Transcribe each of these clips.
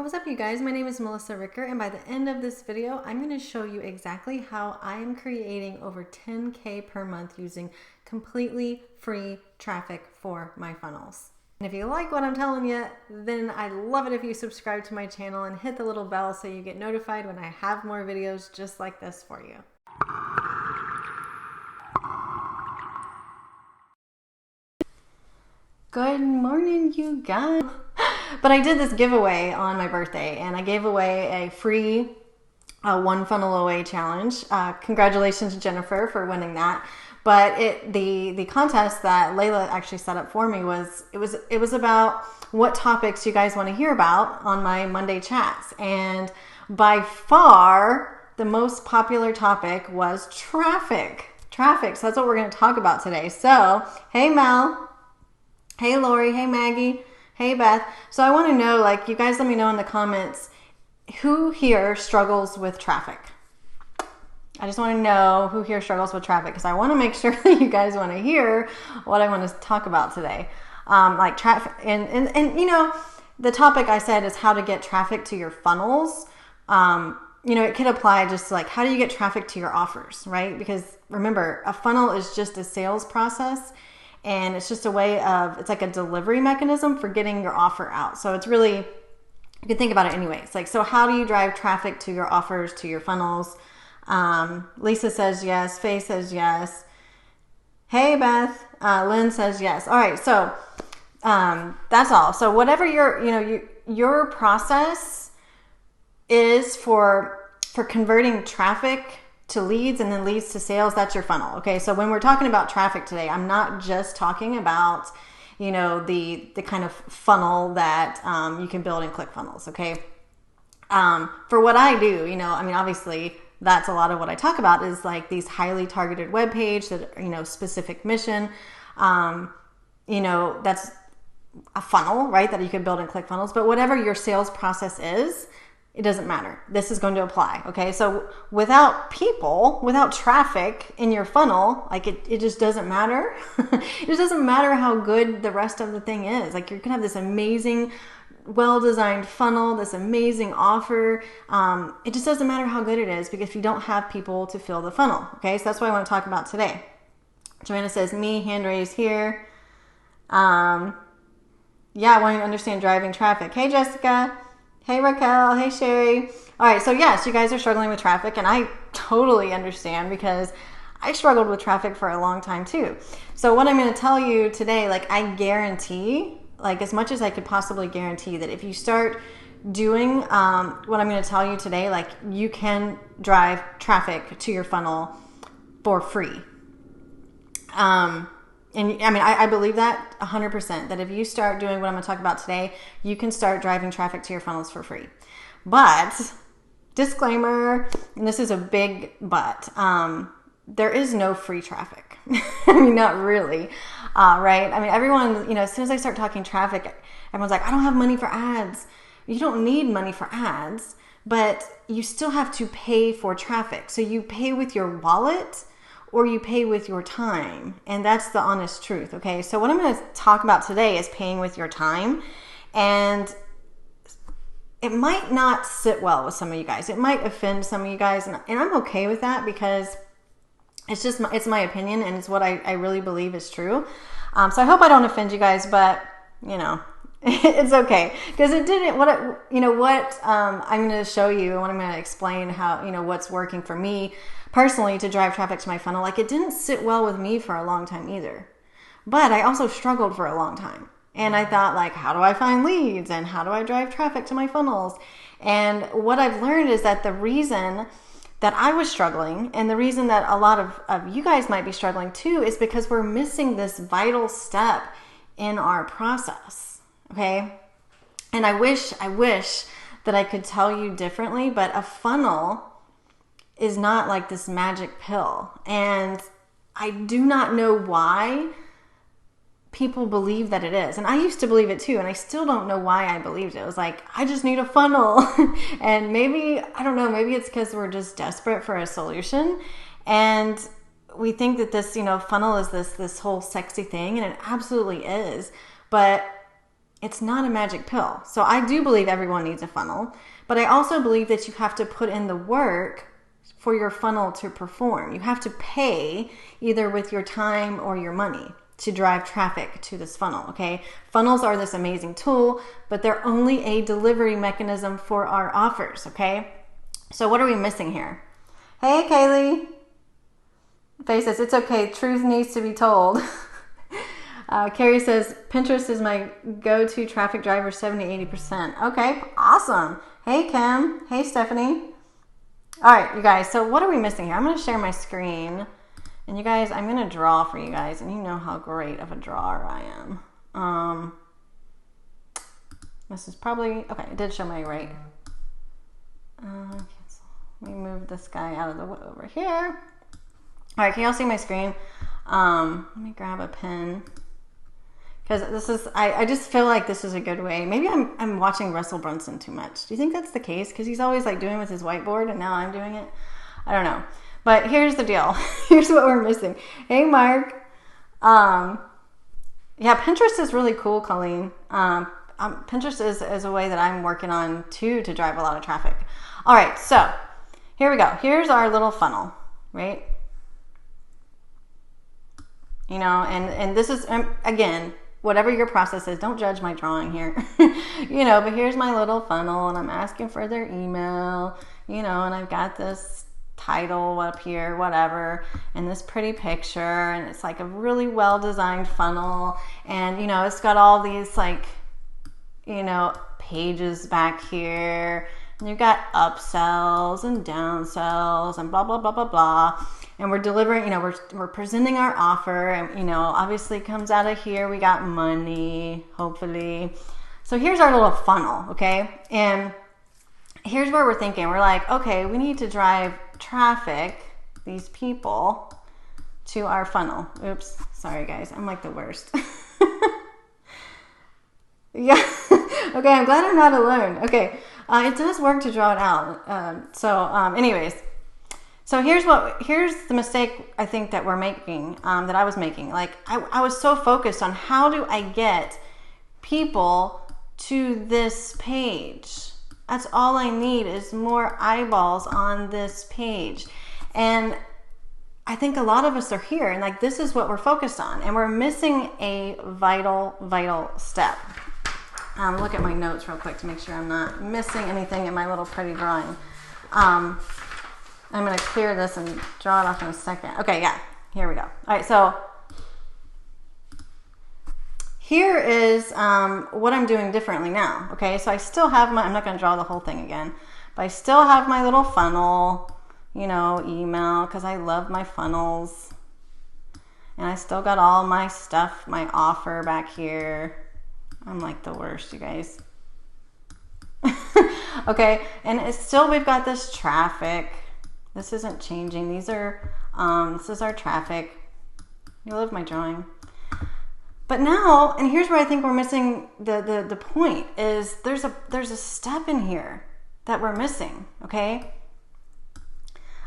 What's up, you guys? My name is Melissa Ricker, and by the end of this video, I'm going to show you exactly how I am creating over 10K per month using completely free traffic for my funnels. And if you like what I'm telling you, then I'd love it if you subscribe to my channel and hit the little bell so you get notified when I have more videos just like this for you. Good morning, you guys. But I did this giveaway on my birthday, and I gave away a free one funnel away challenge. Congratulations, Jennifer, for winning that. But the contest that Layla actually set up for me was about what topics you guys want to hear about on my Monday chats, and by far the most popular topic was traffic. So that's what we're going to talk about today. So, hey Mel, hey Lori, hey Maggie. Hey Beth. So I want to know, you guys let me know in the comments, who here struggles with traffic? I just want to know who here struggles with traffic, because I want to make sure that you guys want to hear what I want to talk about today. Like traffic, and you know, the topic I said is how to get traffic to your funnels. You know, it could apply just like how do you get traffic to your offers, right? Because remember, a funnel is just a sales process. And it's just a way of, it's like a delivery mechanism for getting your offer out. So it's really, you can think about it anyways. So how do you drive traffic to your offers, to your funnels? Lisa says yes. Faye says yes. Hey, Beth. Lynn says yes. All right. So that's all. So whatever your process is for converting traffic to leads and then leads to sales, that's your funnel. Okay. So when we're talking about traffic today, I'm not just talking about, the kind of funnel that you can build in ClickFunnels. Okay. For what I do, obviously that's a lot of what I talk about is like these highly targeted web page that, specific mission, that's a funnel, right? That you can build in ClickFunnels, but whatever your sales process is, it doesn't matter. This is going to apply. Okay. So without people, without traffic in your funnel, it just doesn't matter. It just doesn't matter how good the rest of the thing is. You're going to have this amazing, well-designed funnel, this amazing offer. It just doesn't matter how good it is, because if you don't have people to fill the funnel. Okay. So that's what I want to talk about today. Joanna says, me, hand raised here. Yeah, I want to understand driving traffic. Hey, Jessica. Hey Raquel, hey Sherry. All right, so yes, you guys are struggling with traffic, and I totally understand because I struggled with traffic for a long time too. So what I'm going to tell you today, I guarantee, as much as I could possibly guarantee, that if you start doing what I'm going to tell you today, you can drive traffic to your funnel for free. And I believe that 100%, that if you start doing what I'm going to talk about today, you can start driving traffic to your funnels for free. But, disclaimer, and this is a big but, there is no free traffic. Not really, right? Everyone, as soon as I start talking traffic, everyone's like, I don't have money for ads. You don't need money for ads, but you still have to pay for traffic. So you pay with your wallet, or you pay with your time. And that's the honest truth. Okay. So what I'm going to talk about today is paying with your time. And it might not sit well with some of you guys. It might offend some of you guys. And I'm okay with that, because it's my opinion, and it's what I really believe is true. So I hope I don't offend you guys, but it's okay, because it didn't, I'm going to show you, and what I'm going to explain how, what's working for me personally to drive traffic to my funnel. It didn't sit well with me for a long time either, but I also struggled for a long time. And I thought, how do I find leads, and how do I drive traffic to my funnels? And what I've learned is that the reason that I was struggling, and the reason that a lot of you guys might be struggling too, is because we're missing this vital step in our process. Okay. And I wish that I could tell you differently, but a funnel is not like this magic pill. And I do not know why people believe that it is. And I used to believe it too. And I still don't know why I believed it. It was I just need a funnel. And maybe, I don't know, maybe it's because we're just desperate for a solution. And we think that this, funnel is this whole sexy thing. And it absolutely is. But It's not a magic pill. So I do believe everyone needs a funnel, but I also believe that you have to put in the work for your funnel to perform. You have to pay either with your time or your money to drive traffic to this funnel, okay? Funnels are this amazing tool, but they're only a delivery mechanism for our offers, okay? So what are we missing here? Hey, Kaylee. Faye says, it's okay. Truth needs to be told. Carrie says, Pinterest is my go-to traffic driver, 70-80%. Okay, awesome. Hey, Kim. Hey, Stephanie. All right, you guys. So what are we missing here? I'm going to share my screen. And you guys, I'm going to draw for you guys. And you know how great of a drawer I am. This is probably... Okay, it did show my right. Let me move this guy out of the way over here. All right, can y'all see my screen? Let me grab a pen. Because this is, I just feel like this is a good way. Maybe I'm watching Russell Brunson too much. Do you think that's the case? Because he's always like doing with his whiteboard and now I'm doing it. I don't know. But here's the deal. Here's what we're missing. Hey, Mark. Yeah, Pinterest is really cool, Colleen. Pinterest is a way that I'm working on too to drive a lot of traffic. All right, so here we go. Here's our little funnel, right? You know, and this is, again, whatever your process is, don't judge my drawing here. You know, but here's my little funnel and I'm asking for their email, you know, and I've got this title up here, whatever, and this pretty picture, and it's like a really well-designed funnel, and, you know, it's got all these, like, you know, pages back here, and you've got upsells and downsells and blah, blah, blah, blah, blah. And we're delivering, you know, we're presenting our offer, and, you know, obviously comes out of here. We got money, hopefully. So here's our little funnel, okay? And here's where we're thinking. We're like, okay, we need to drive traffic, these people, to our funnel. Oops, sorry guys, I'm like the worst. Yeah, okay, I'm glad I'm not alone. Okay, it does work to draw it out. Anyways. So here's the mistake I think that we're making, that I was making. Like, I was so focused on how do I get people to this page. That's all I need is more eyeballs on this page. And I think a lot of us are here, and like this is what we're focused on, and we're missing a vital step. Look at my notes real quick to make sure I'm not missing anything in my little pretty drawing. I'm going to clear this and draw it off in a second. Okay, yeah, here we go. All right, so here is what I'm doing differently now. Okay, so I still have I'm not going to draw the whole thing again, but I still have my little funnel, you know, email, because I love my funnels. And I still got all my stuff, my offer back here. I'm like the worst, you guys. Okay, and it's still, we've got this traffic. This isn't changing. These are, this is our traffic. You love my drawing. But now, and here's where I think we're missing the point, is there's a step in here that we're missing, okay?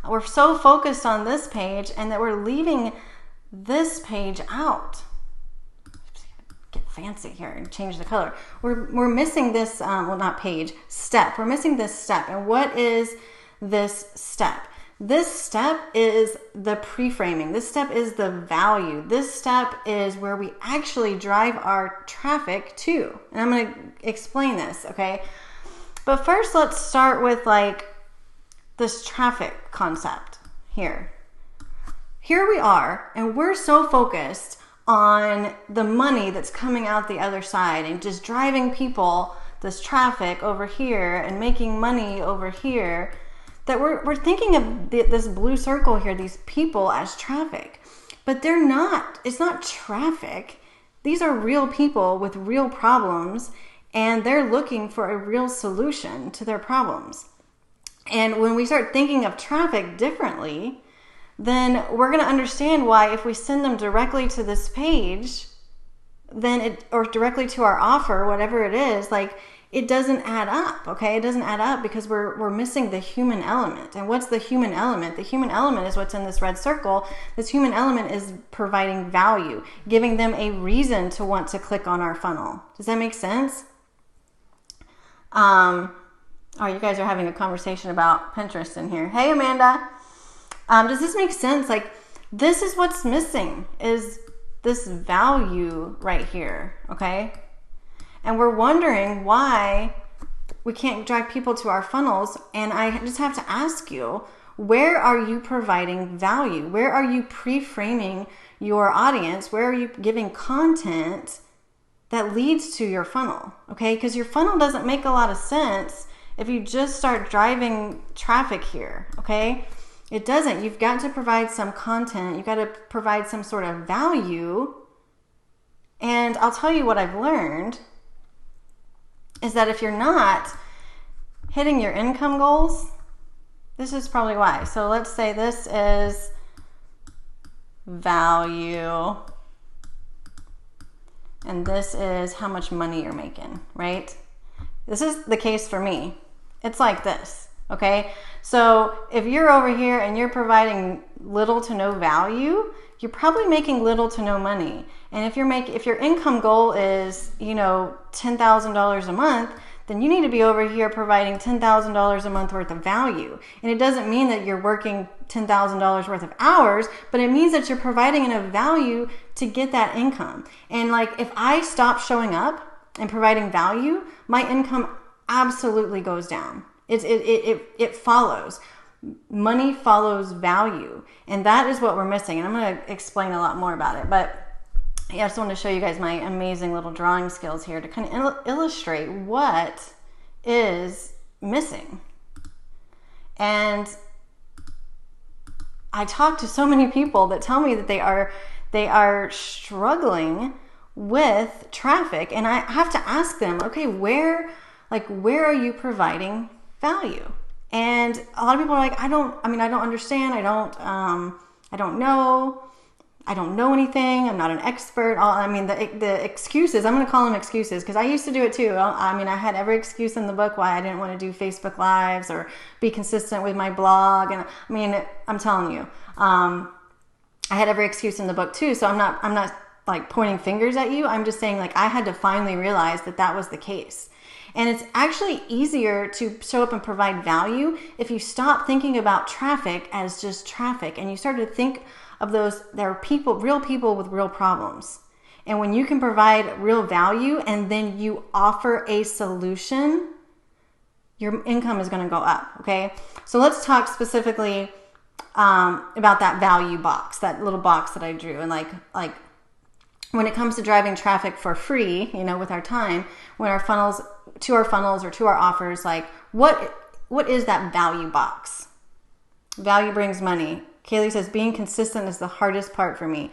We're so focused on this page and that we're leaving this page out. Get fancy here and change the color. We're missing this, well, not page, step. We're missing this step. And what is this step? This step is the pre-framing. This step is the value. This step is where we actually drive our traffic to. And I'm going to explain this, okay? But first, let's start with like this traffic concept here. Here we are, and we're so focused on the money that's coming out the other side and just driving people, this traffic over here and making money over here, that we're thinking of this blue circle here, these people, as traffic. But they're not. It's not traffic. These are real people with real problems, and they're looking for a real solution to their problems. And when we start thinking of traffic differently, then we're going to understand why if we send them directly to this page, then or directly to our offer, whatever it is, like it doesn't add up, okay? It doesn't add up because we're missing the human element. And what's the human element? The human element is what's in this red circle. This human element is providing value, giving them a reason to want to click on our funnel. Does that make sense? Oh, you guys are having a conversation about Pinterest in here. Hey, Amanda. Does this make sense? Like, this is what's missing, is this value right here, okay? And we're wondering why we can't drive people to our funnels. And I just have to ask you, where are you providing value? Where are you pre-framing your audience? Where are you giving content that leads to your funnel? Okay, because your funnel doesn't make a lot of sense if you just start driving traffic here, okay? It doesn't. You've got to provide some content. You've got to provide some sort of value. And I'll tell you what I've learned is that if you're not hitting your income goals, this is probably why. So let's say this is value, and this is how much money you're making, right? This is the case for me. It's like this, okay? So if you're over here and you're providing little to no value, you're probably making little to no money. And if your income goal is, $10,000 a month, then you need to be over here providing $10,000 a month worth of value. And it doesn't mean that you're working $10,000 worth of hours, but it means that you're providing enough value to get that income. And like, if I stop showing up and providing value, my income absolutely goes down. It follows. Money follows value. And that is what we're missing. And I'm going to explain a lot more about it. But yeah, I just want to show you guys my amazing little drawing skills here to kind of illustrate what is missing. And I talk to so many people that tell me that they are struggling with traffic. And I have to ask them, okay, where are you providing value? And a lot of people are like, I don't understand. I don't know. I don't know anything. I'm not an expert. The excuses, I'm going to call them excuses because I used to do it too. I had every excuse in the book why I didn't want to do Facebook Lives or be consistent with my blog. And I'm telling you, I had every excuse in the book too. So I'm not like pointing fingers at you. I'm just saying, like, I had to finally realize that was the case. And it's actually easier to show up and provide value if you stop thinking about traffic as just traffic and you start to think of there are real people with real problems. And when you can provide real value and then you offer a solution, your income is going to go up, okay? So let's talk specifically about that value box, that little box that I drew. And like when it comes to driving traffic for free, with our time, when our funnels or to our offers, like what is that value box? Value brings money. Kaylee says, being consistent is the hardest part for me.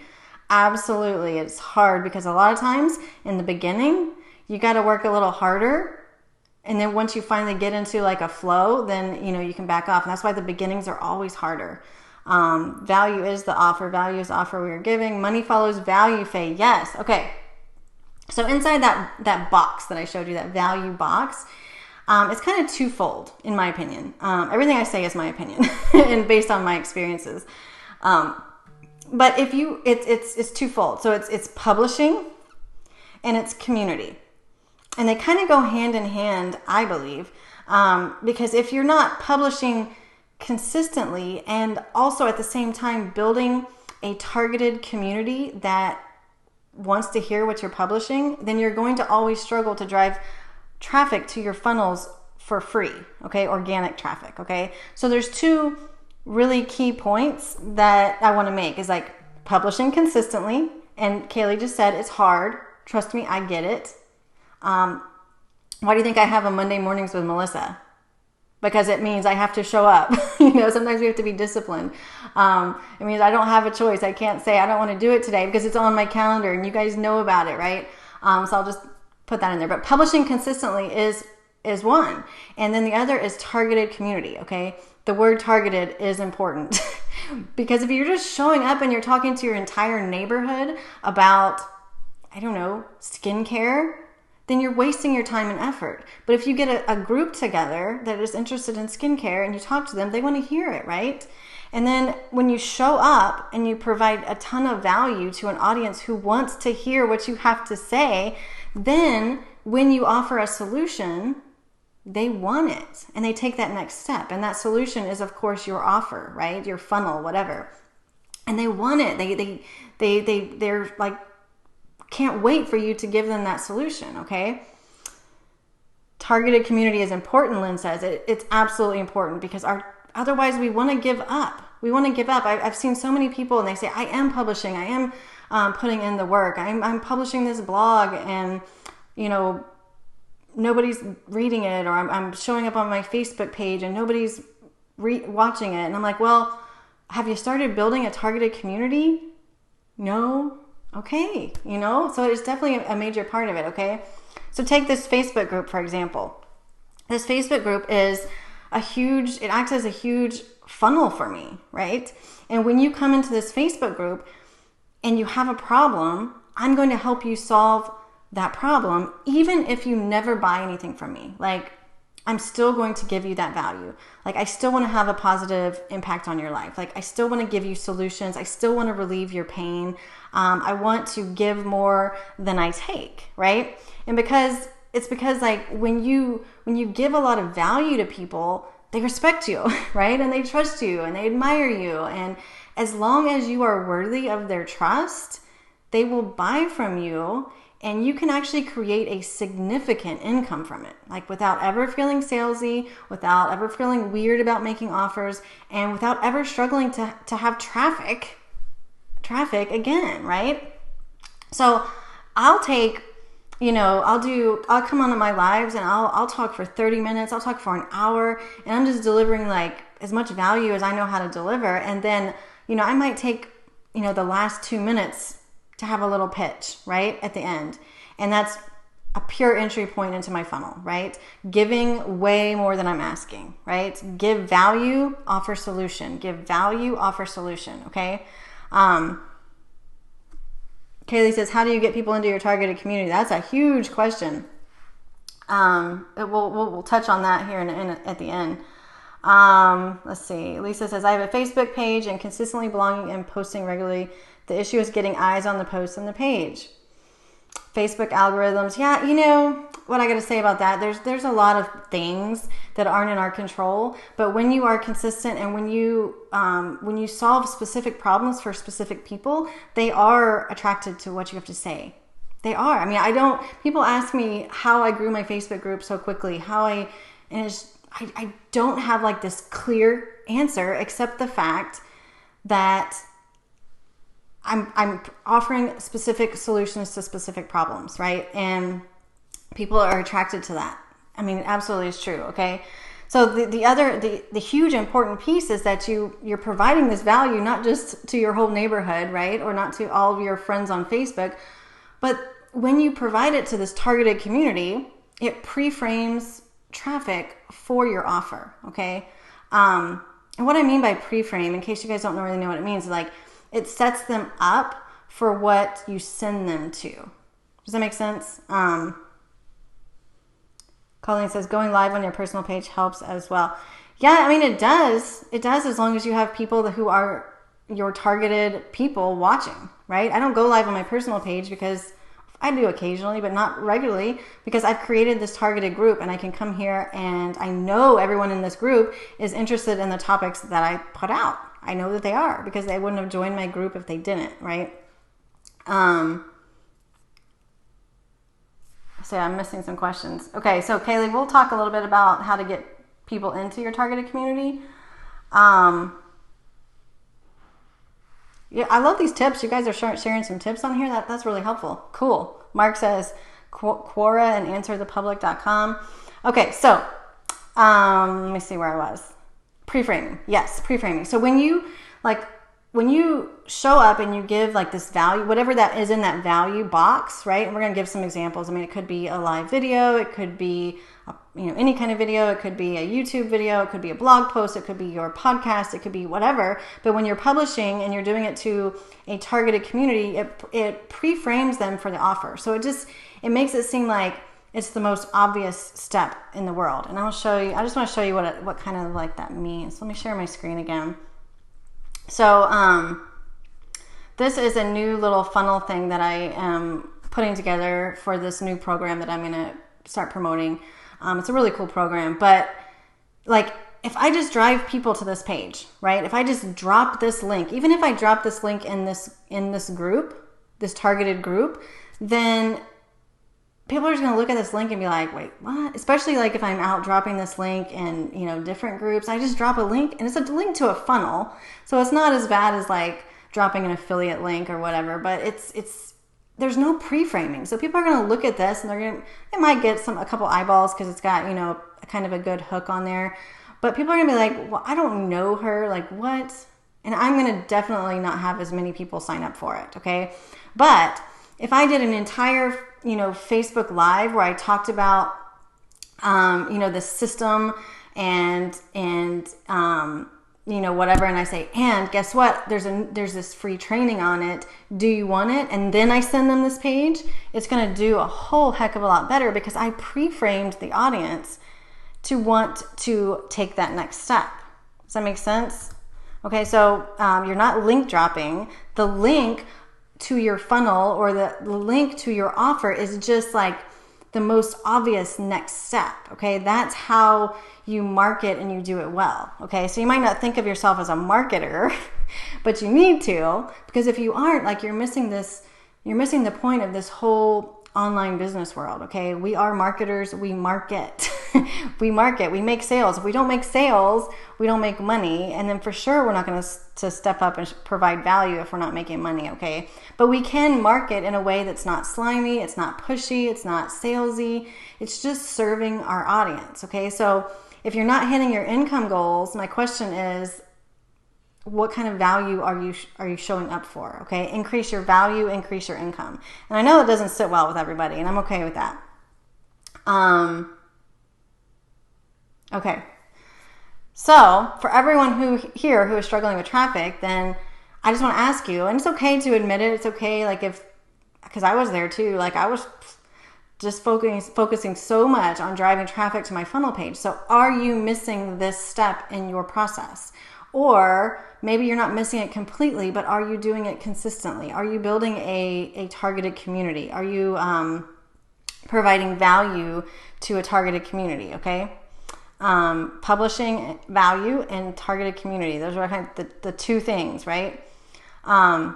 Absolutely. It's hard because a lot of times in the beginning, you got to work a little harder. And then once you finally get into like a flow, then, you can back off. And that's why the beginnings are always harder. Value is the offer. Value is the offer we are giving. Money follows value, Faye. Yes. Okay. So inside that box that I showed you, that value box, it's kind of twofold, in my opinion. Everything I say is my opinion and based on my experiences. But it's twofold. So it's publishing and it's community. And they kind of go hand in hand, I believe, because if you're not publishing consistently and also at the same time building a targeted community that wants to hear what you're publishing, then you're going to always struggle to drive traffic to your funnels for free, okay? Organic traffic, okay? So there's two really key points that I want to make is like publishing consistently. And Kaylee just said it's hard. Trust me, I get it. Why do you think I have a Monday mornings with Melissa? Because it means I have to show up. Sometimes we have to be disciplined. It means I don't have a choice. I can't say I don't want to do it today because it's on my calendar and you guys know about it, right? So I'll just put that in there. But publishing consistently is one. And then the other is targeted community, okay? The word targeted is important because if you're just showing up and you're talking to your entire neighborhood about, I don't know, skincare, then you're wasting your time and effort. But if you get a group together that is interested in skincare and you talk to them, they want to hear it, right? And then when you show up and you provide a ton of value to an audience who wants to hear what you have to say, then when you offer a solution, they want it and they take that next step. And that solution is, of course, your offer, right? Your funnel, whatever. And they want it. They're like, can't wait for you to give them that solution, okay? Targeted community is important, Lynn says. It's absolutely important because otherwise we want to give up. We want to give up. I've seen so many people and they say, I am publishing. I am putting in the work. I'm publishing this blog and, nobody's reading it, or I'm showing up on my Facebook page and nobody's watching it. And I'm like, well, have you started building a targeted community? No. Okay. So it's definitely a major part of it. Okay. So take this Facebook group, for example. This Facebook group it acts as a huge funnel for me, right? And when you come into this Facebook group and you have a problem, I'm going to help you solve that problem, even if you never buy anything from me. Like, I'm still going to give you that value. Like, I still want to have a positive impact on your life. Like, I still want to give you solutions. I still want to relieve your pain. I want to give more than I take, right? And because like when you give a lot of value to people, they respect you, right? And they trust you and they admire you. And as long as you are worthy of their trust, they will buy from you. And you can actually create a significant income from it, like without ever feeling salesy, without ever feeling weird about making offers, and without ever struggling to have traffic again, right? So I'll take, I'll come onto my lives and I'll talk for 30 minutes, I'll talk for an hour, and I'm just delivering like as much value as I know how to deliver. And then, I might take, the last 2 minutes to have a little pitch, right, at the end. And that's a pure entry point into my funnel, right? Giving way more than I'm asking, right? Give value, offer solution. Give value, offer solution, okay? Kaylee says, how do you get people into your targeted community? That's a huge question. We'll touch on that here at the end. Let's see. Lisa says, I have a Facebook page and consistently blogging and posting regularly. The issue is getting eyes on the post and the page. Facebook algorithms. Yeah, what I got to say about that, there's a lot of things that aren't in our control, but when you are consistent and when you solve specific problems for specific people, they are attracted to what you have to say. They are. I mean, people ask me how I grew my Facebook group so quickly, I don't have like this clear answer except the fact that I'm offering specific solutions to specific problems, right? And people are attracted to that. I mean, it absolutely is true, okay? So the huge important piece is that you're providing this value not just to your whole neighborhood, right? Or not to all of your friends on Facebook, but when you provide it to this targeted community, it pre-frames traffic for your offer, okay? And what I mean by pre-frame, in case you guys don't really know what it means, is like, it sets them up for what you send them to. Does that make sense? Colleen says, going live on your personal page helps as well. Yeah, I mean, it does. It does as long as you have people who are your targeted people watching, right? I don't go live on my personal page because I do occasionally, but not regularly, because I've created this targeted group and I can come here and I know everyone in this group is interested in the topics that I put out. I know that they are because they wouldn't have joined my group if they didn't, right? So I'm missing some questions. Okay, so Kaylee, we'll talk a little bit about how to get people into your targeted community. Yeah, I love these tips. You guys are sharing some tips on here. That's really helpful. Cool. Mark says Quora and answerthepublic.com. Okay, so let me see where I was. Pre-framing. Yes, pre-framing. So when you show up and you give like this value, whatever that is in that value box, right? And we're going to give some examples. I mean, it could be a live video. It could be, any kind of video. It could be a YouTube video. It could be a blog post. It could be your podcast. It could be whatever. But when you're publishing and you're doing it to a targeted community, it pre-frames them for the offer. So it makes it seem like it's the most obvious step in the world. And I'll show you, I just want to show you what kind of like that means. Let me share my screen again. So this is a new little funnel thing that I am putting together for this new program that I'm going to start promoting. It's a really cool program, but like if I just drive people to this page, right? If I just drop this link, even if I drop this link in this group, this targeted group, then people are just going to look at this link and be like, wait, what? Especially like if I'm out dropping this link in, different groups, I just drop a link and it's a link to a funnel. So it's not as bad as like dropping an affiliate link or whatever, but there's no pre-framing. So people are going to look at this and it might get a couple eyeballs because it's got, kind of a good hook on there. But people are going to be like, well, I don't know her. Like what? And I'm going to definitely not have as many people sign up for it. Okay. But if I did an entire, Facebook Live where I talked about, the system and whatever, and I say, and guess what? There's this free training on it. Do you want it? And then I send them this page. It's going to do a whole heck of a lot better because I pre-framed the audience to want to take that next step. Does that make sense? Okay, so you're not link dropping. The link to your funnel or the link to your offer is just like the most obvious next step. Okay, that's how you market and you do it well. Okay, so you might not think of yourself as a marketer, but you need to, because if you aren't, like you're missing the point of this whole online business world. Okay, we are marketers. We market. We make sales. If we don't make sales, we don't make money. And then for sure, we're not going to step up and provide value if we're not making money. Okay. But we can market in a way that's not slimy. It's not pushy. It's not salesy. It's just serving our audience. Okay. So if you're not hitting your income goals, my question is, what kind of value are you showing up for? Okay. Increase your value, increase your income. And I know it doesn't sit well with everybody, and I'm okay with that. Okay. So for everyone who is struggling with traffic, then I just want to ask you, and it's okay to admit it. It's okay. Like because I was there too. Like I was just focusing so much on driving traffic to my funnel page. So are you missing this step in your process? Or maybe you're not missing it completely, but are you doing it consistently? Are you building a targeted community? Are you providing value to a targeted community? Okay. Publishing value and targeted community. Those are kind of the two things, right? At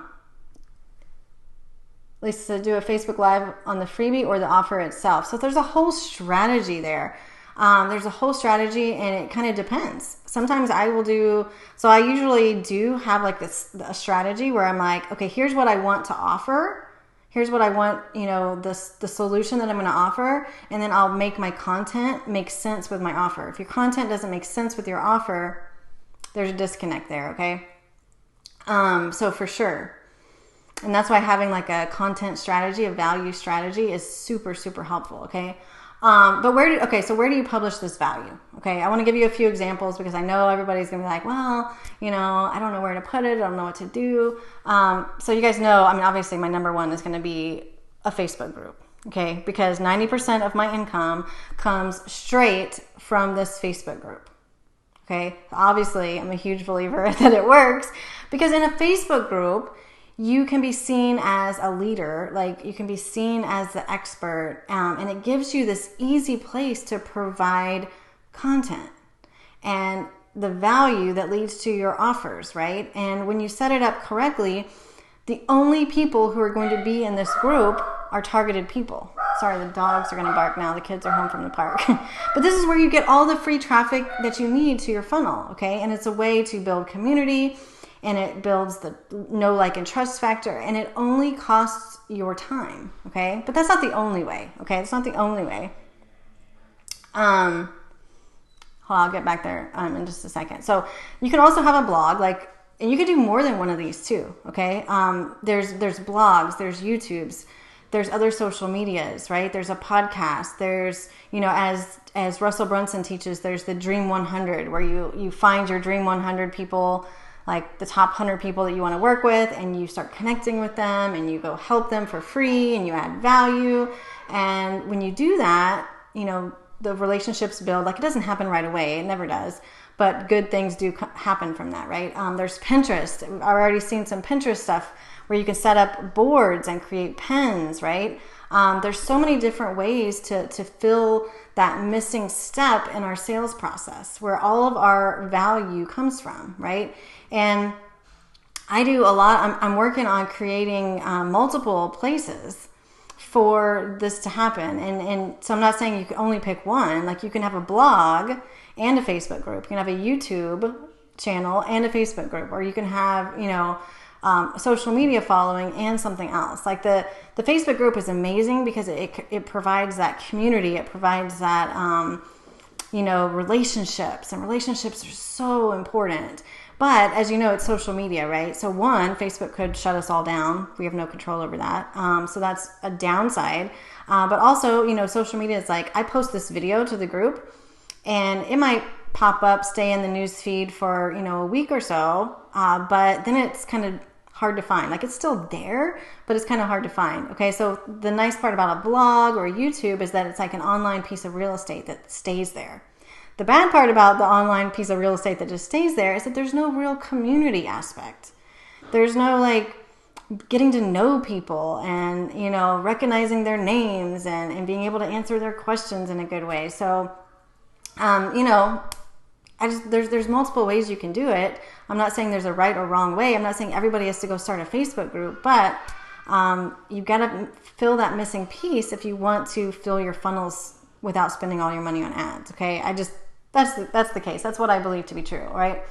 least to do a Facebook Live on the freebie or the offer itself. So there's a whole strategy there. There's a whole strategy, and it kind of depends. Sometimes I usually do have like a strategy where I'm like, okay, here's what I want to offer. Here's what I want, the solution that I'm going to offer, and then I'll make my content make sense with my offer. If your content doesn't make sense with your offer, there's a disconnect there, okay? So for sure. And that's why having like a content strategy, a value strategy is super, super helpful, okay? But where do you publish this value? Okay, I want to give you a few examples because I know everybody's going to be like, well, I don't know where to put it. I don't know what to do. So you guys know, obviously my number one is going to be a Facebook group. Okay, because 90% of my income comes straight from this Facebook group. Okay, obviously I'm a huge believer that it works because in a Facebook group, you can be seen as a leader, like you can be seen as the expert, and it gives you this easy place to provide content and the value that leads to your offers, right? And when you set it up correctly, the only people who are going to be in this group are targeted people. Sorry, the dogs are going to bark now. The kids are home from the park. But this is where you get all the free traffic that you need to your funnel, okay? And it's a way to build community, and it builds the know, like, and trust factor, and it only costs your time, okay? But that's not the only way, okay? It's not the only way. Hold on, I'll get back there in just a second. So you can also have a blog, and you can do more than one of these too, okay? There's blogs, there's YouTubes, there's other social medias, right? There's a podcast, there's, as Russell Brunson teaches, there's the Dream 100, where you find your Dream 100 people, like the top 100 people that you want to work with, and you start connecting with them, and you go help them for free, and you add value, And when you do that, the relationships build. Like, it doesn't happen right away. It never does. But good things do happen from that, right? There's Pinterest. I've already seen some Pinterest stuff where you can set up boards and create pins, right? There's so many different ways to fill that missing step in our sales process where all of our value comes from, right? And I do a lot. I'm working on creating multiple places for this to happen. And so I'm not saying you can only pick one. Like, you can have a blog and a Facebook group. You can have a YouTube channel and a Facebook group, or you can have, social media following and something else. Like the Facebook group is amazing because it provides that community. It provides that, relationships, and relationships are so important. But as you know, it's social media, right? So one, Facebook could shut us all down. We have no control over that. So that's a downside. But also, social media is like, I post this video to the group and it might pop up, stay in the news feed for, a week or so. But then it's kind of hard to find. Like, it's still there, but it's kind of hard to find. Okay. So the nice part about a blog or YouTube is that it's like an online piece of real estate that stays there. The bad part about the online piece of real estate that just stays there is that there's no real community aspect. There's no like getting to know people and, recognizing their names and being able to answer their questions in a good way. So, there's multiple ways you can do it. I'm not saying there's a right or wrong way. I'm not saying everybody has to go start a Facebook group, but you've got to fill that missing piece if you want to fill your funnels without spending all your money on ads. Okay. That's the case. That's what I believe to be true. Right.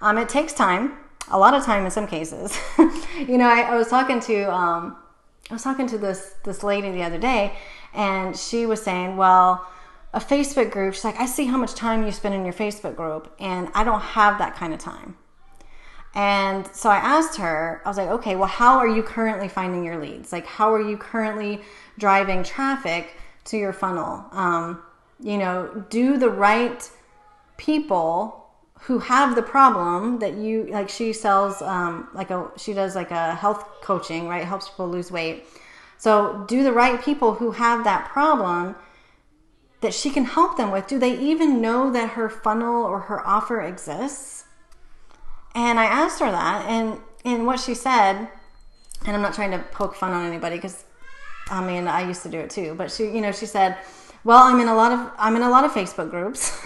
It takes time, a lot of time in some cases. I was talking to this lady the other day, and she was saying, well, a Facebook group, she's like, I see how much time you spend in your Facebook group, and I don't have that kind of time. And so I asked her, I was like, okay, well, how are you currently finding your leads? Like, how are you currently driving traffic to your funnel? Do the right people who have the problem that you, like, she sells, she does like a health coaching, right? Helps people lose weight. So do the right people who have that problem that she can help them with. Do they even know that her funnel or her offer exists? And I asked her that, and what she said, and I'm not trying to poke fun on anybody because I used to do it too, but she said, well, I'm in a lot of Facebook groups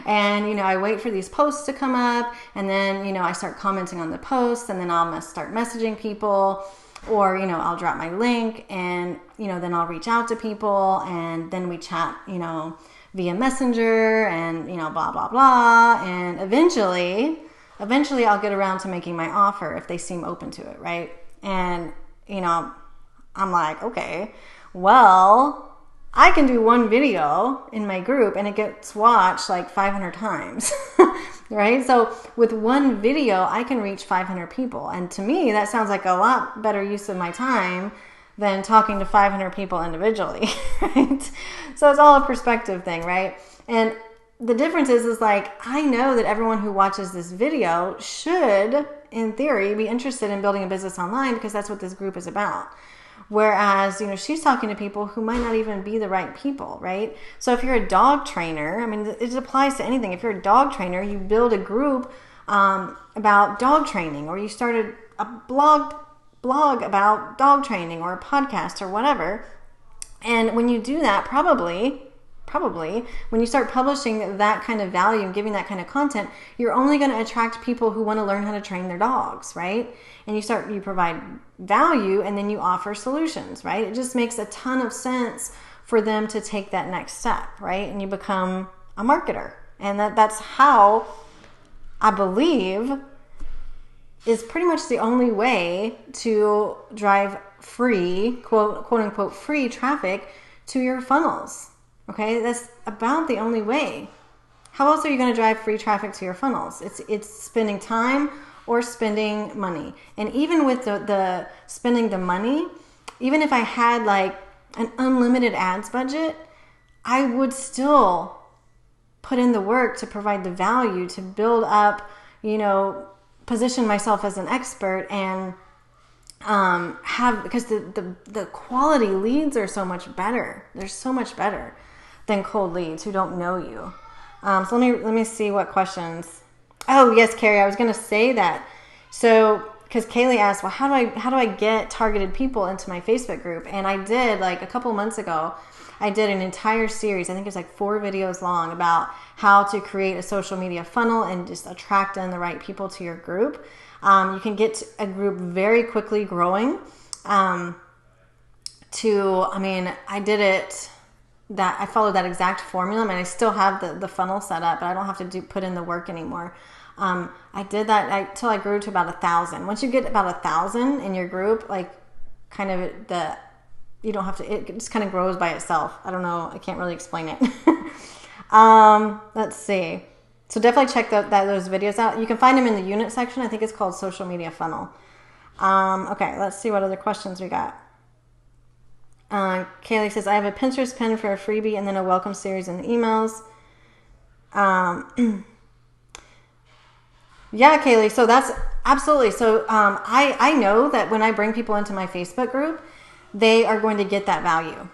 and, I wait for these posts to come up, and then, I start commenting on the posts, and then I'll start messaging people, or, I'll drop my link, and, then I'll reach out to people, and then we chat, via Messenger, and, blah, blah, blah. And eventually I'll get around to making my offer if they seem open to it. Right. And, I'm like, okay, well, I can do one video in my group and it gets watched like 500 times, right? So with one video, I can reach 500 people. And to me, that sounds like a lot better use of my time than talking to 500 people individually, right? So it's all a perspective thing, right? And the difference is like, I know that everyone who watches this video should, in theory, be interested in building a business online because that's what this group is about. Whereas, she's talking to people who might not even be the right people, right? So if you're a dog trainer, it applies to anything. If you're a dog trainer, you build a group about dog training, or you started a blog about dog training, or a podcast or whatever. And when you do that, probably when you start publishing that kind of value and giving that kind of content, you're only going to attract people who want to learn how to train their dogs, right? And you provide value, and then you offer solutions, right? It just makes a ton of sense for them to take that next step, right? And you become a marketer. And that's how I believe is pretty much the only way to drive free, quote unquote, free traffic to your funnels. Okay, that's about the only way. How else are you going to drive free traffic to your funnels? It's spending time or spending money. And even with the spending the money, even if I had like an unlimited ads budget, I would still put in the work to provide the value to build up, position myself as an expert and because the quality leads are so much better. They're so much better than cold leads who don't know you. So let me see what questions. Oh yes, Carrie, I was going to say that. So because Kaylee asked, well, how do I get targeted people into my Facebook group? And I did, like a couple months ago, I did an entire series. I think it's like 4 videos long about how to create a social media funnel and just attract in the right people to your group. You can get a group very quickly growing. I did it. I followed that exact formula. I mean, I still have the funnel set up, but I don't have to put in the work anymore. I did that till I grew to about 1,000. Once you get about 1,000 in your group, like kind of you don't have to, it just kind of grows by itself. I don't know. I can't really explain it. Let's see. So definitely check those videos out. You can find them in the unit section. I think it's called Social Media Funnel. Okay, let's see what other questions we got. Kaylee says, I have a Pinterest pin for a freebie and then a welcome series in the emails. Yeah, Kaylee. So that's absolutely. So I know that when I bring people into my Facebook group, they are going to get that value.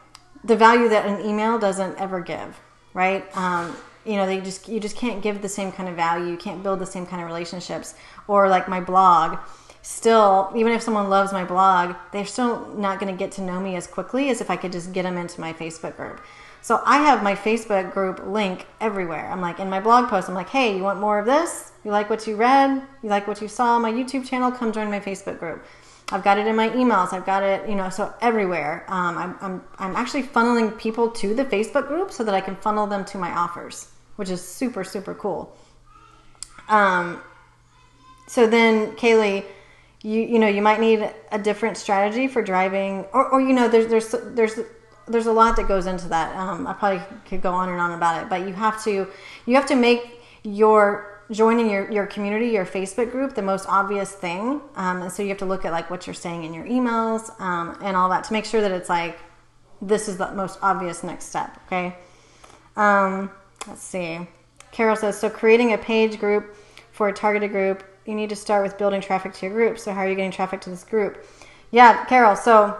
The value that an email doesn't ever give, right? You just can't give the same kind of value. You can't build the same kind of relationships. Or like my blog, still, even if someone loves my blog, they're still not going to get to know me as quickly as if I could just get them into my Facebook group. So I have my Facebook group link everywhere. I'm like, in my blog post, I'm like, hey, you want more of this? You like what you read? You like what you saw on my YouTube channel? Come join my Facebook group. I've got it in my emails. I've got it, so everywhere. I'm actually funneling people to the Facebook group so that I can funnel them to my offers, which is super, super cool. So then, Kaylee, you might need a different strategy for driving, or there's a lot that goes into that. I probably could go on and on about it, but you have to make joining your community, your Facebook group, the most obvious thing. And so you have to look at like what you're saying in your emails and all that to make sure that it's like, this is the most obvious next step. Okay. Let's see. Carol says, so creating a page group for a targeted group, you need to start with building traffic to your group. So how are you getting traffic to this group? Yeah, Carol. So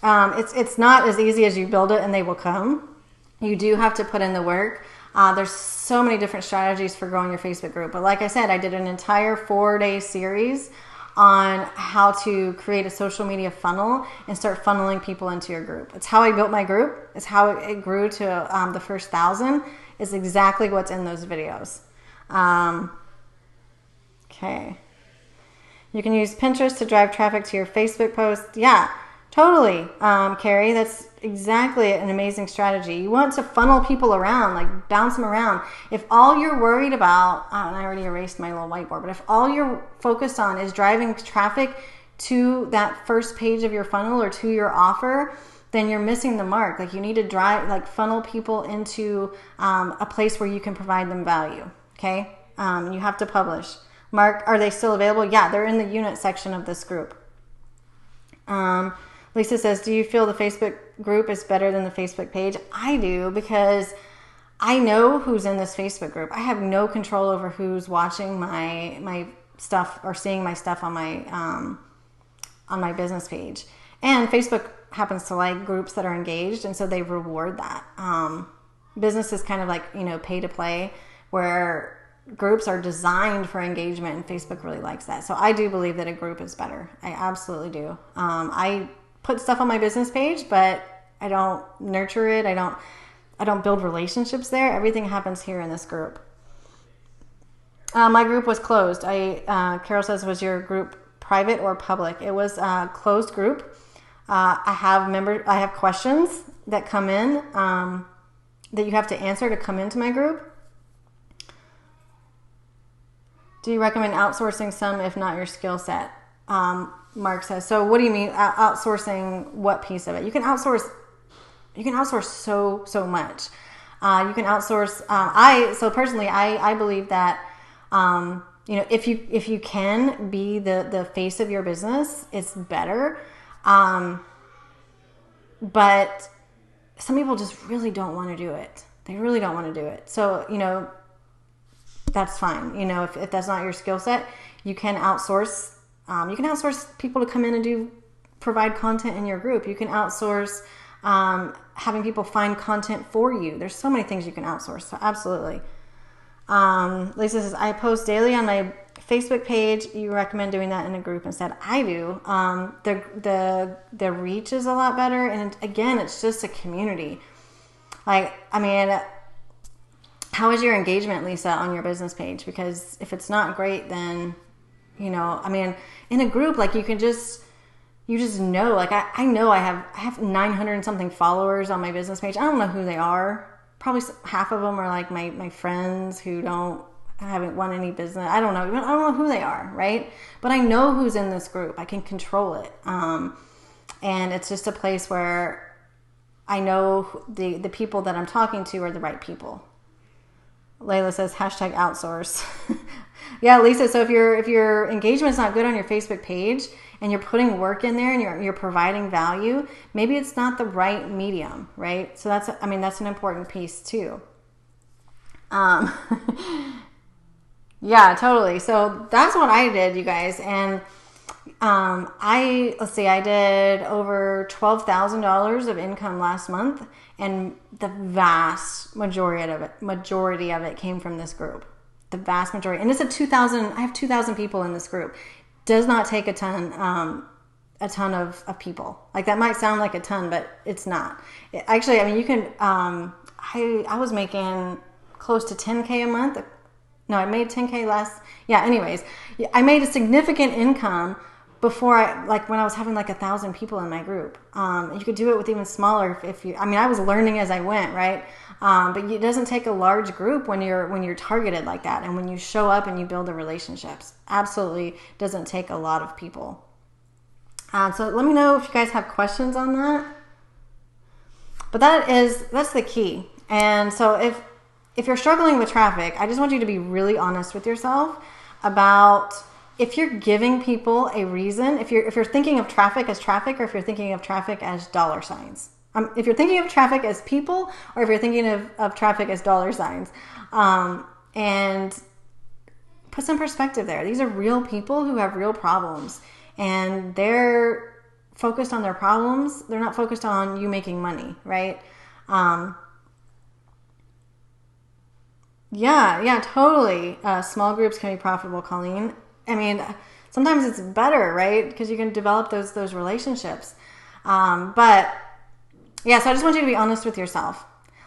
it's not as easy as you build it and they will come. You do have to put in the work. There's so many different strategies for growing your Facebook group. But like I said, I did an entire 4-day series on how to create a social media funnel and start funneling people into your group. It's how I built my group. It's how it grew to the first 1,000 is exactly what's in those videos. Okay. You can use Pinterest to drive traffic to your Facebook post. Yeah, totally, Carrie. That's exactly an amazing strategy. You want to funnel people around, like bounce them around. If all you're worried about, and I already erased my little whiteboard, but if all you're focused on is driving traffic to that first page of your funnel or to your offer, then you're missing the mark. Like you need to funnel people into a place where you can provide them value. Okay. You have to publish. Mark, are they still available? Yeah, they're in the unit section of this group. Lisa says, do you feel the Facebook group is better than the Facebook page? I do, because I know who's in this Facebook group. I have no control over who's watching my stuff or seeing my stuff on my business page. And Facebook happens to like groups that are engaged, and so they reward that. Business is kind of like, pay to play, where groups are designed for engagement, and Facebook really likes that. So I do believe that a group is better. I absolutely do. I put stuff on my business page, but I don't nurture it. I don't build relationships there. Everything happens here in this group. My group was closed. Carol says, was your group private or public? It was a closed group. I have questions that come in that you have to answer to come into my group. Do you recommend outsourcing some, if not your skill set? Mark says, so what do you mean outsourcing what piece of it? You can outsource so much. You can outsource, I believe that, if you can be the face of your business, it's better. But some people just really don't want to do it. They really don't want to do it. So, that's fine. If that's not your skill set, you can outsource You can outsource people to come in and provide content in your group. You can outsource having people find content for you. There's so many things you can outsource. So absolutely. Lisa says, I post daily on my Facebook page. You recommend doing that in a group instead? I do. The reach is a lot better. And again, it's just a community. Like, I mean, how is your engagement, Lisa, on your business page? Because if it's not great, then, you know, I mean, in a group, like you just know, like I know I have 900 and something followers on my business page. I don't know who they are. Probably half of them are like my friends who haven't won any business. I don't know who they are, right? But I know who's in this group. I can control it. And it's just a place where I know the people that I'm talking to are the right people. Layla says, #outsource. Yeah, Lisa, so if your engagement's not good on your Facebook page and you're putting work in there and you're providing value, maybe it's not the right medium, right? So that's an important piece too. Yeah, totally. So that's what I did, you guys. And I did over $12,000 of income last month, and the vast majority of it came from this group. The vast majority. And it's I have 2,000 people in this group. Does not take a ton of people. Like, that might sound like a ton, but it's not. Actually, I mean, you can, I was making close to 10K a month. No, I made 10K last. Yeah, anyways, I made a significant income before when I was having like 1,000 people in my group. You could do it with even smaller I was learning as I went, right? But it doesn't take a large group when you're targeted like that, and when you show up and you build the relationships. Absolutely doesn't take a lot of people. So let me know if you guys have questions on that. But that's the key. And so if you're struggling with traffic, I just want you to be really honest with yourself about if you're giving people a reason, if you're thinking of traffic as traffic, or if you're thinking of traffic as dollar signs. If you're thinking of traffic as people, or if you're thinking of traffic as dollar signs. And put some perspective there. These are real people who have real problems, and they're focused on their problems. They're not focused on you making money, right? Yeah, totally. Small groups can be profitable, Colleen. I mean, sometimes it's better, right? Because you can develop those relationships. But yeah, so I just want you to be honest with yourself.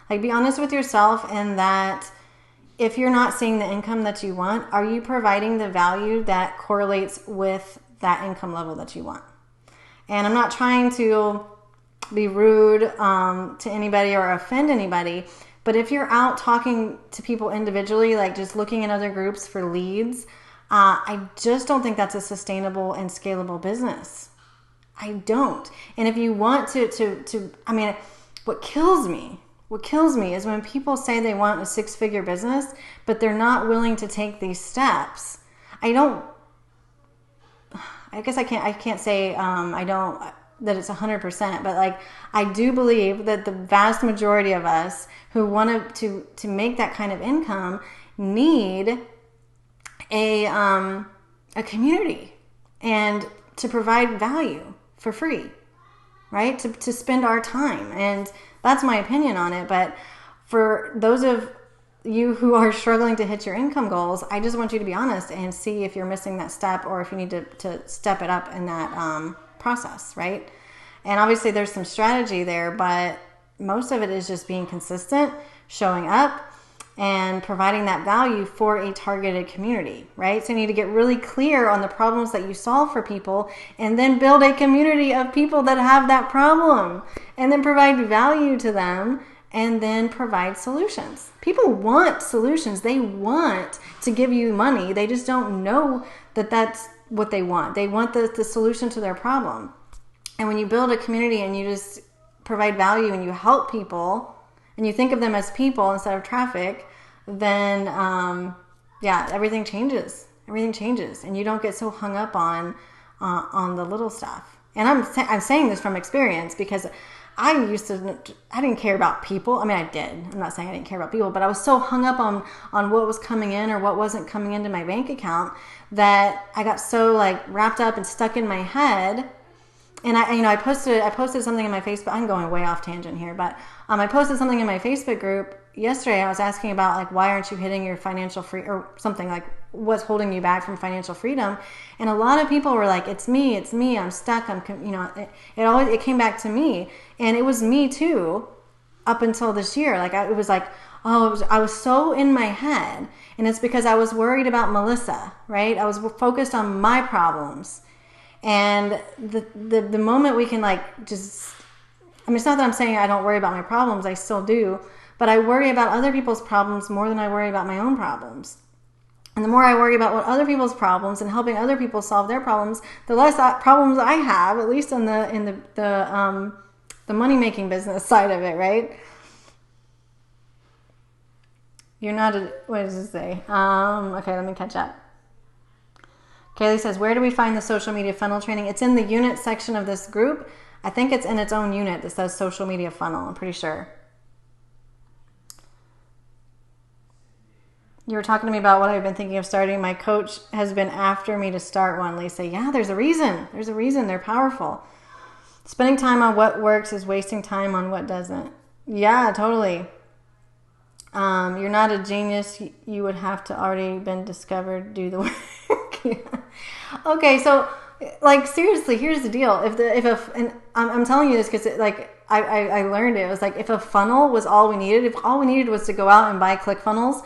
Like, be honest with yourself in that if you're not seeing the income that you want, are you providing the value that correlates with that income level that you want? And I'm not trying to be rude to anybody or offend anybody, but if you're out talking to people individually, like just looking in other groups for leads, I just don't think that's a sustainable and scalable business. I don't. And if you want what kills me is when people say they want a 6-figure business, but they're not willing to take these steps. I can't say, that it's 100%, but like, I do believe that the vast majority of us who want to make that kind of income need a community and to provide value for free, right? To spend our time. And that's my opinion on it. But for those of you who are struggling to hit your income goals, I just want you to be honest and see if you're missing that step, or if you need to step it up in that process, right? And obviously there's some strategy there, but most of it is just being consistent, showing up, and providing that value for a targeted community, right? So you need to get really clear on the problems that you solve for people, and then build a community of people that have that problem, and then provide value to them, and then provide solutions. People want solutions. They want to give you money. They just don't know that that's what they want. They want the solution to their problem. And when you build a community and you just provide value and you help people and you think of them as people instead of traffic, then everything changes. Everything changes, and you don't get so hung up on the little stuff. And I'm saying this from experience, because I didn't care about people. I mean, I did. I'm not saying I didn't care about people, but I was so hung up on what was coming in or what wasn't coming into my bank account that I got so like wrapped up and stuck in my head. And I posted something in my Facebook. I'm going way off tangent here, but I posted something in my Facebook group yesterday. I was asking about like, why aren't you hitting your financial free or something, like what's holding you back from financial freedom? And a lot of people were like, it's me, I'm stuck. It came back to me, and it was me too, up until this year. Like I was so in my head, and it's because I was worried about Melissa, right? I was focused on my problems. And the moment we can like just, I mean, it's not that I'm saying I don't worry about my problems, I still do, but I worry about other people's problems more than I worry about my own problems. And the more I worry about what other people's problems and helping other people solve their problems, the less problems I have, at least in the money making business side of it, right? You're not what does it say? Okay, let me catch up. Kaylee says, where do we find the social media funnel training? It's in the unit section of this group. I think it's in its own unit that says social media funnel. I'm pretty sure. You were talking to me about what I've been thinking of starting. My coach has been after me to start one, Lisa. Yeah, there's a reason. There's a reason. They're powerful. Spending time on what works is wasting time on what doesn't. Yeah, totally. You're not a genius. You would have to already been discovered. Do the work. Yeah. Okay, so like seriously, here's the deal. And I'm telling you this because I learned it. It was like if a funnel was all we needed, if all we needed was to go out and buy ClickFunnels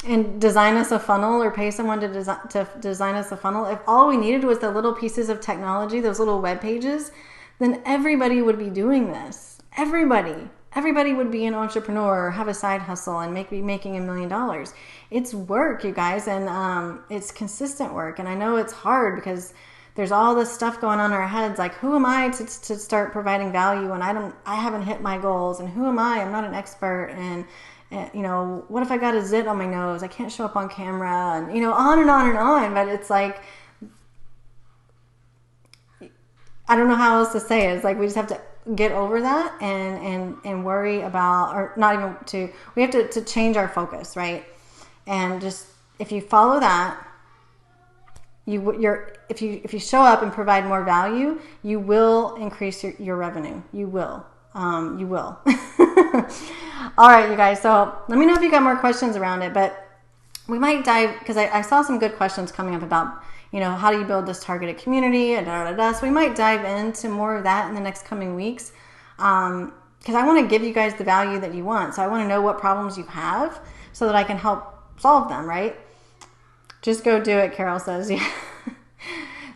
and design us a funnel or pay someone to design us a funnel, if all we needed was the little pieces of technology, those little web pages, then everybody would be doing this. Everybody would be an entrepreneur or have a side hustle and be making $1 million. It's work, you guys, and it's consistent work. And I know it's hard because there's all this stuff going on in our heads, like who am I to start providing value when I haven't hit my goals, and who am I? I'm not an expert, and what if I got a zit on my nose? I can't show up on camera, and on and on and on. But it's like, I don't know how else to say it. It's like we just have to get over that and worry about, or not even to, we have to change our focus, right? And just, if you follow that, if you show up and provide more value, you will increase your revenue. You will. All right, you guys. So let me know if you got more questions around it, but we might dive, because I saw some good questions coming up about, how do you build this targeted community, and So we might dive into more of that in the next coming weeks, because I want to give you guys the value that you want. So I want to know what problems you have so that I can help solve them, right? Just go do it, Carol says. Yeah.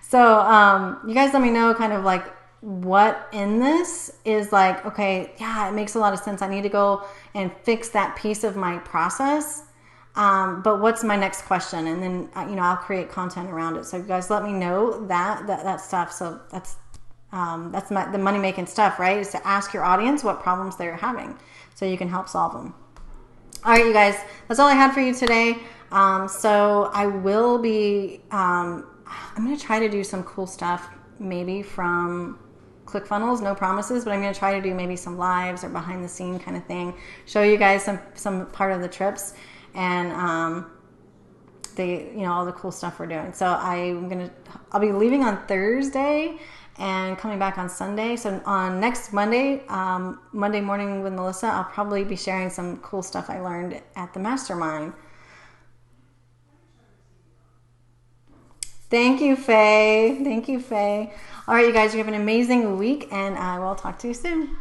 So you guys let me know kind of like what in this is like, okay, yeah, it makes a lot of sense. I need to go and fix that piece of my process. But what's my next question? And then, I'll create content around it. So you guys let me know that stuff. So that's the money making stuff, right? Is to ask your audience what problems they're having so you can help solve them. All right, you guys, that's all I had for you today. So I will be, I'm going to try to do some cool stuff, maybe from ClickFunnels, no promises, but I'm going to try to do maybe some lives or behind the scene kind of thing, show you guys some part of the trips and all the cool stuff we're doing. So I'll be leaving on Thursday and coming back on Sunday. So on next Monday, Monday morning with Melissa, I'll probably be sharing some cool stuff I learned at the mastermind. Thank you, Faye. All right, you guys, you have an amazing week, and I will talk to you soon.